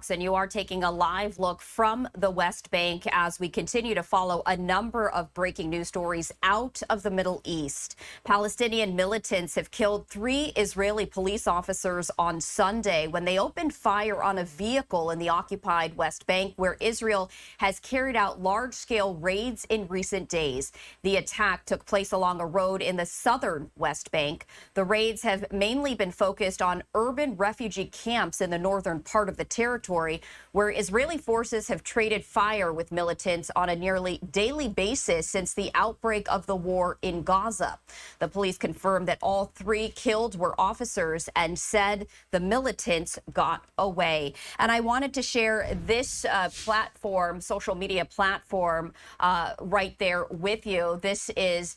And you are taking a live look from the West Bank as we continue to follow a number of breaking news stories out of the Middle East. Palestinian militants have killed 3 Israeli police officers on Sunday when they opened fire on a vehicle in the occupied West Bank, where Israel has carried out large-scale raids in recent days. The attack took place along a road in the southern West Bank. The raids have mainly been focused on urban refugee camps in the northern part of the territory, where Israeli forces have traded fire with militants on a nearly daily basis since the outbreak of the war in Gaza. The police confirmed that all 3 killed were officers and said the militants got away. And I wanted to share this platform, social media platform, right there with you. This is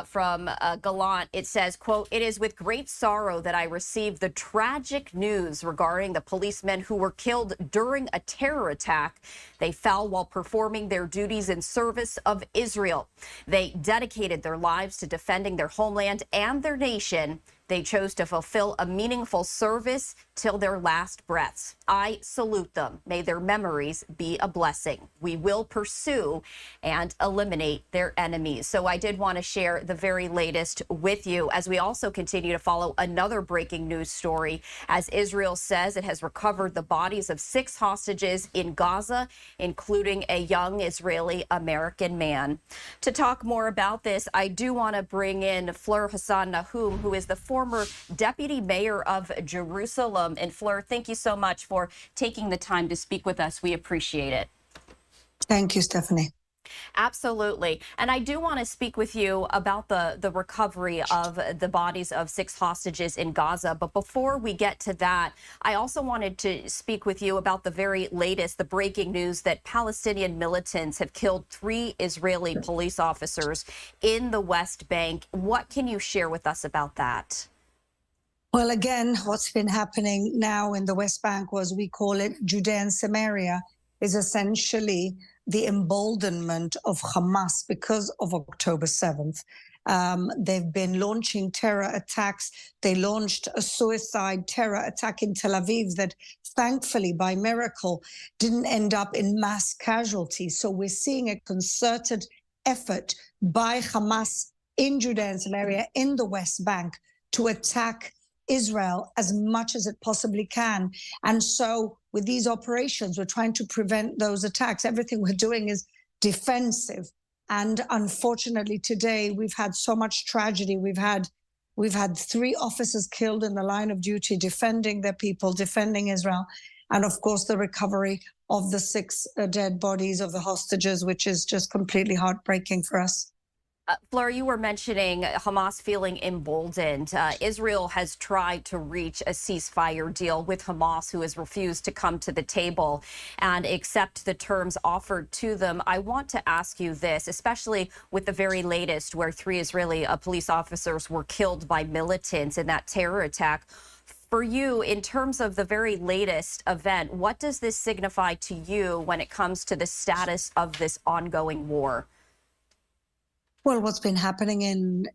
from Gallant. It says, quote, "It is with great sorrow that I received the tragic news regarding the policemen who were killed during a terror attack. They fell while performing their duties in service of Israel. They dedicated their lives to defending their homeland and their nation. They chose to fulfill a meaningful service till their last breaths. I salute them. May their memories be a blessing. We will pursue and eliminate their enemies." So I did want to share the very latest with you as we also continue to follow another breaking news story, as Israel says it has recovered the bodies of 6 hostages in Gaza, including a young Israeli American man. To talk more about this, I do want to bring in Fleur Hassan Nahoum, who is the former deputy mayor of Jerusalem. And Fleur, thank you so much for taking the time to speak with us. We appreciate it. Thank you, Stephanie. Absolutely. And I do want to speak with you about the recovery of the bodies of 6 hostages in Gaza. But before we get to that, I also wanted to speak with you about the very latest, the breaking news that Palestinian militants have killed 3 Israeli police officers in the West Bank. What can you share with us about that? Well, again, what's been happening now in the West Bank, was we call it Judea and Samaria, is essentially the emboldenment of Hamas because of October 7th. They've been launching terror attacks. They launched a suicide terror attack in Tel Aviv that thankfully, by miracle, didn't end up in mass casualties. So we're seeing a concerted effort by Hamas in Judea and Samaria, in the West Bank, to attack Israel as much as it possibly can. And so with these operations, we're trying to prevent those attacks. Everything we're doing is defensive. And unfortunately, today, we've had so much tragedy. We've had 3 officers killed in the line of duty, defending their people, defending Israel. And of course, the recovery of the 6 dead bodies of the hostages, which is just completely heartbreaking for us. Fleur, you were mentioning Hamas feeling emboldened. Israel has tried to reach a ceasefire deal with Hamas, who has refused to come to the table and accept the terms offered to them. I want to ask you this, especially with the very latest, where 3 Israeli police officers were killed by militants in that terror attack. For you, in terms of the very latest event, what does this signify to you when it comes to the status of this ongoing war? Well, what's been happening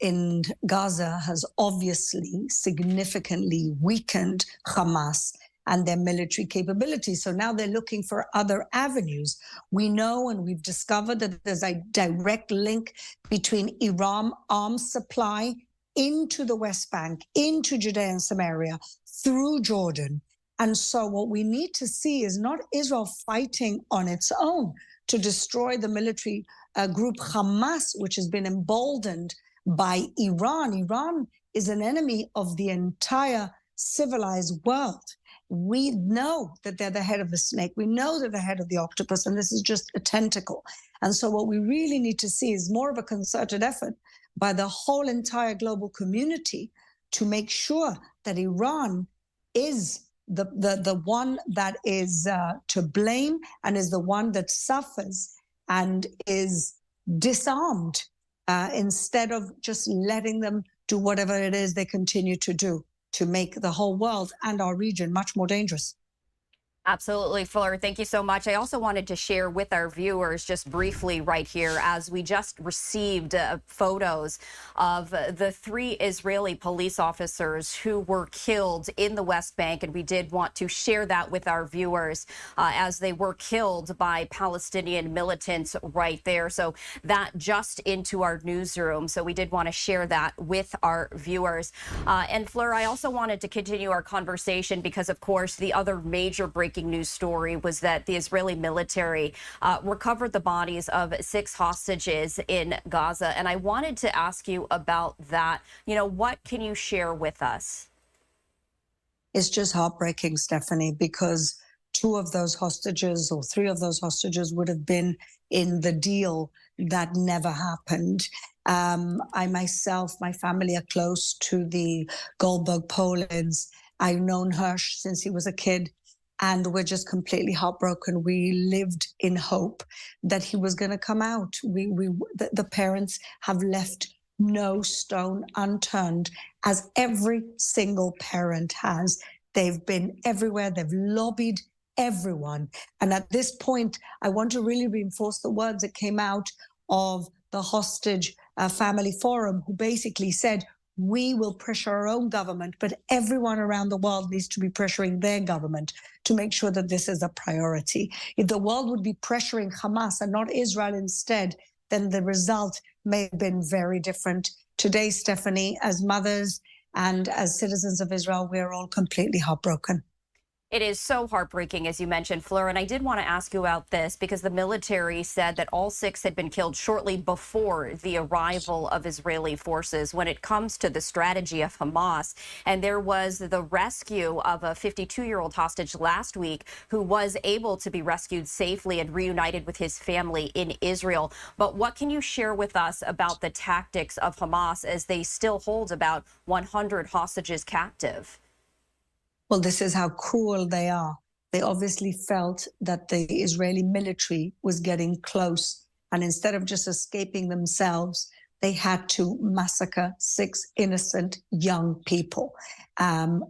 in Gaza has obviously significantly weakened Hamas and their military capabilities. So now they're looking for other avenues. We know, and we've discovered, that there's a direct link between Iran arms supply into the West Bank, into Judea and Samaria, through Jordan. And so what we need to see is not Israel fighting on its own to destroy the military group Hamas, which has been emboldened by Iran. Iran is an enemy of the entire civilized world. We know that they're the head of the snake. We know they're the head of the octopus, and this is just a tentacle. And so what we really need to see is more of a concerted effort by the whole entire global community to make sure that Iran is the one that is to blame, and is the one that suffers and is disarmed, instead of just letting them do whatever it is they continue to do to make the whole world and our region much more dangerous. Absolutely, Fleur. Thank you so much. I also wanted to share with our viewers just briefly right here, as we just received photos of the 3 Israeli police officers who were killed in the West Bank. And we did want to share that with our viewers as they were killed by Palestinian militants right there. So that just into our newsroom. So we did want to share that with our viewers. And Fleur, I also wanted to continue our conversation because, of course, the other major breaking news story was that the Israeli military recovered the bodies of 6 hostages in Gaza. And I wanted to ask you about that. You know, what can you share with us? It's just heartbreaking, Stephanie, because 2 of those hostages or 3 of those hostages would have been in the deal that never happened. I myself, my family are close to the Goldberg Polins. I've known Hirsch since he was a kid. And we're just completely heartbroken. We lived in hope that he was going to come out. The parents have left no stone unturned, as every single parent has. They've been everywhere. They've lobbied everyone. And at this point, I want to really reinforce the words that came out of the hostage family forum, who basically said, we will pressure our own government, but everyone around the world needs to be pressuring their government to make sure that this is a priority. If the world would be pressuring Hamas and not Israel instead, then the result may have been very different. Today, Stephanie, as mothers and as citizens of Israel, we are all completely heartbroken. It is so heartbreaking, as you mentioned, Fleur. And I did want to ask you about this because the military said that all 6 had been killed shortly before the arrival of Israeli forces. When it comes to the strategy of Hamas, and there was the rescue of a 52-year-old hostage last week who was able to be rescued safely and reunited with his family in Israel. But what can you share with us about the tactics of Hamas as they still hold about 100 hostages captive? Well, this is how cruel they are. They obviously felt that the Israeli military was getting close. And instead of just escaping themselves, they had to massacre 6 innocent young people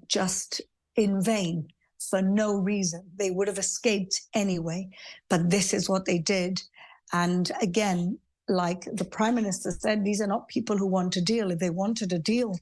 just in vain, for no reason. They would have escaped anyway. But this is what they did. And again, like the Prime Minister said, these are not people who want a deal. If they wanted a deal,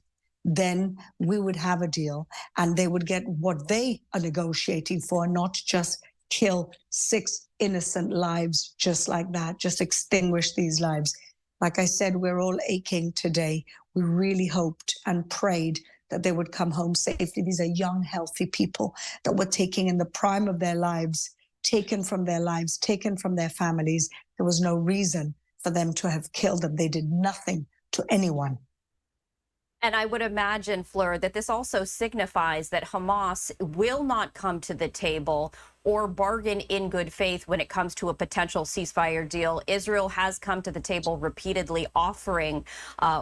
then we would have a deal and they would get what they are negotiating for, not just kill 6 innocent lives just like that, just extinguish these lives. Like I said, we're all aching today. We really hoped and prayed that they would come home safely. These are young, healthy people that were taking in the prime of their lives, taken from their lives, taken from their families. There was no reason for them to have killed them. They did nothing to anyone. And I would imagine, Fleur, that this also signifies that Hamas will not come to the table or bargain in good faith when it comes to a potential ceasefire deal. Israel has come to the table repeatedly offering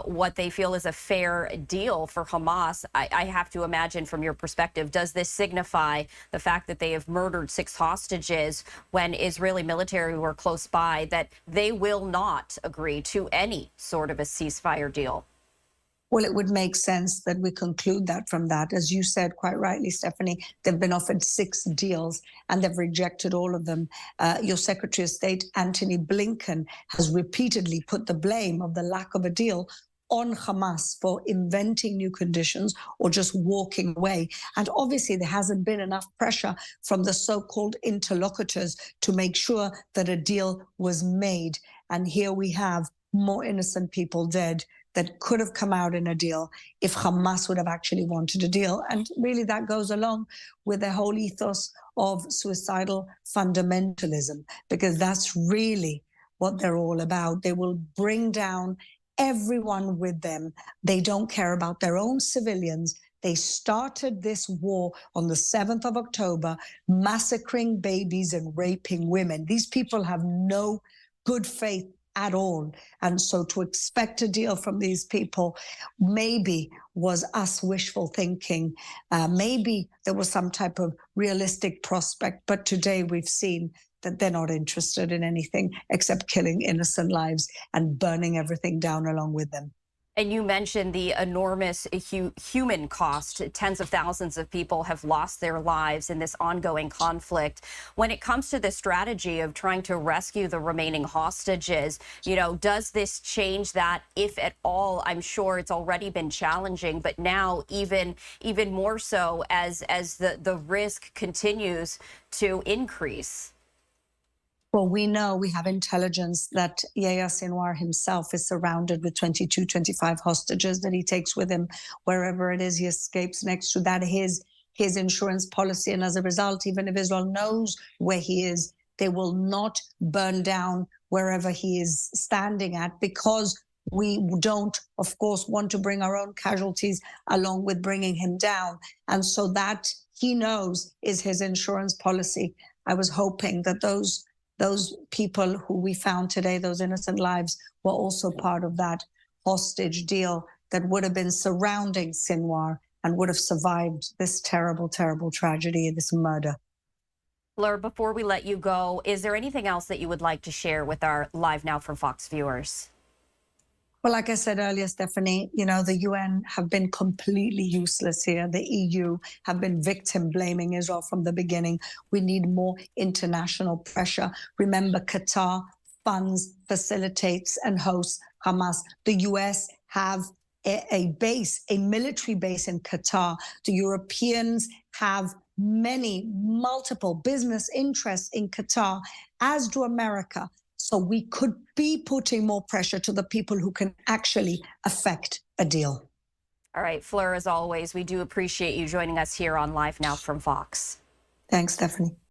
what they feel is a fair deal for Hamas. I have to imagine, from your perspective, does this signify the fact that they have murdered 6 hostages when Israeli military were close by, that they will not agree to any sort of a ceasefire deal? Well, it would make sense that we conclude that from that. As you said quite rightly, Stephanie, they've been offered 6 deals and they've rejected all of them. Your Secretary of State, Antony Blinken, has repeatedly put the blame of the lack of a deal on Hamas for inventing new conditions or just walking away. And obviously, there hasn't been enough pressure from the so-called interlocutors to make sure that a deal was made. And here we have more innocent people dead that could have come out in a deal if Hamas would have actually wanted a deal. And really that goes along with the whole ethos of suicidal fundamentalism, because that's really what they're all about. They will bring down everyone with them. They don't care about their own civilians. They started this war on the 7th of October, massacring babies and raping women. These people have no good faith at all. And so to expect a deal from these people maybe was us wishful thinking. Maybe there was some type of realistic prospect. But today we've seen that they're not interested in anything except killing innocent lives and burning everything down along with them. And you mentioned the enormous human cost. Tens of thousands of people have lost their lives in this ongoing conflict. When it comes to the strategy of trying to rescue the remaining hostages, does this change that, if at all? I'm sure it's already been challenging, but now even more so as the risk continues to increase. Well, we know, we have intelligence that Yahya Sinwar himself is surrounded with 22, 25 hostages that he takes with him wherever it is he escapes next to. That his insurance policy. And as a result, even if Israel knows where he is, they will not burn down wherever he is standing at, because we don't, of course, want to bring our own casualties along with bringing him down. And so that, he knows, is his insurance policy. I was hoping that those people who we found today, those innocent lives, were also part of that hostage deal that would have been surrounding Sinwar and would have survived this terrible, terrible tragedy, this murder. Fleur, before we let you go, is there anything else that you would like to share with our Live Now from Fox viewers? Well, like I said earlier, Stephanie, the UN have been completely useless here. The EU have been victim blaming Israel from the beginning. We need more international pressure. Remember, Qatar funds, facilitates, and hosts Hamas. The US have a military base in Qatar. The Europeans have multiple business interests in Qatar, as do America. So we could be putting more pressure to the people who can actually affect a deal. All right, Fleur, as always, we do appreciate you joining us here on Live Now from Fox. Thanks, Stephanie.